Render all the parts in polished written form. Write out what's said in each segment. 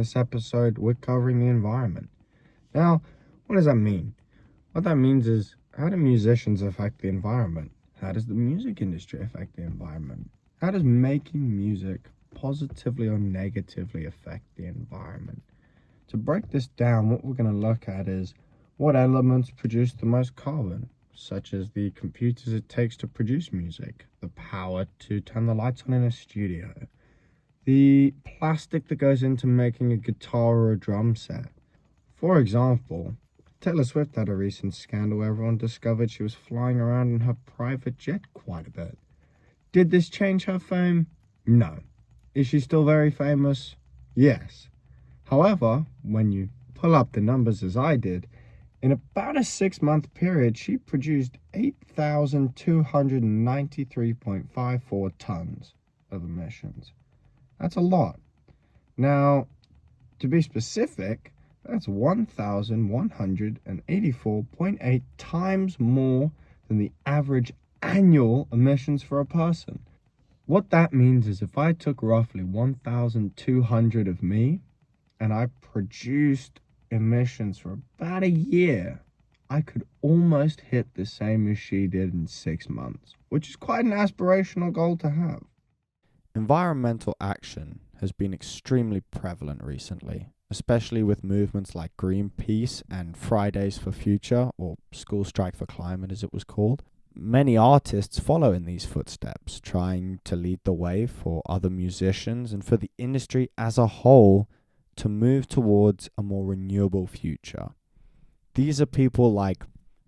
this episode, we're covering the environment. Now, what does that mean? What that means is, how do musicians affect the environment? How does the music industry affect the environment? How does making music positively or negatively affect the environment? To break this down, what we're going to look at is what elements produce the most carbon, such as the computers it takes to produce music, the power to turn the lights on in a studio, the plastic that goes into making a guitar or a drum set. For example, Taylor Swift had a recent scandal where everyone discovered she was flying around in her private jet quite a bit. Did this change her fame? No. Is she still very famous? Yes. However, when you pull up the numbers as I did, in about a 6-month period, she produced 8,293.54 tons of emissions. That's a lot. Now, to be specific, that's 1,184.8 times more than the average annual emissions for a person. What that means is if I took roughly 1,200 of me and I produced emissions for about a year, I could almost hit the same as she did in 6 months, which is quite an aspirational goal to have. Environmental action has been extremely prevalent recently, especially with movements like Greenpeace and Fridays for Future, or School Strike for Climate as it was called. Many artists follow in these footsteps, trying to lead the way for other musicians and for the industry as a whole to move towards a more renewable future. These are people like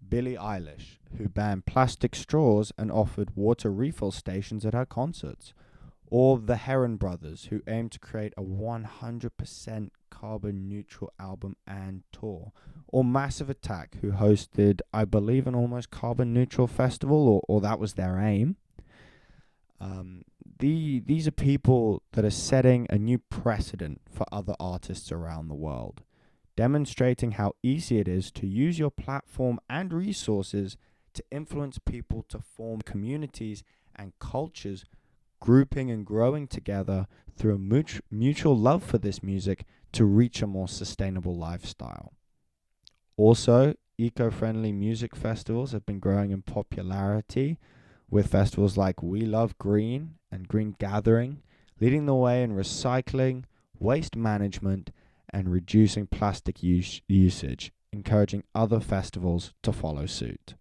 Billie Eilish, who banned plastic straws and offered water refill stations at her concerts, or the Heron Brothers, who aim to create a 100% carbon neutral album and tour, or Massive Attack, who hosted, I believe, an almost carbon neutral festival, or that was their aim. These are people that are setting a new precedent for other artists around the world, demonstrating how easy it is to use your platform and resources to influence people to form communities and cultures, grouping and growing together through a mutual love for this music to reach a more sustainable lifestyle. Also, eco-friendly music festivals have been growing in popularity, with festivals like We Love Green and Green Gathering leading the way in recycling, waste management, and reducing plastic usage, encouraging other festivals to follow suit.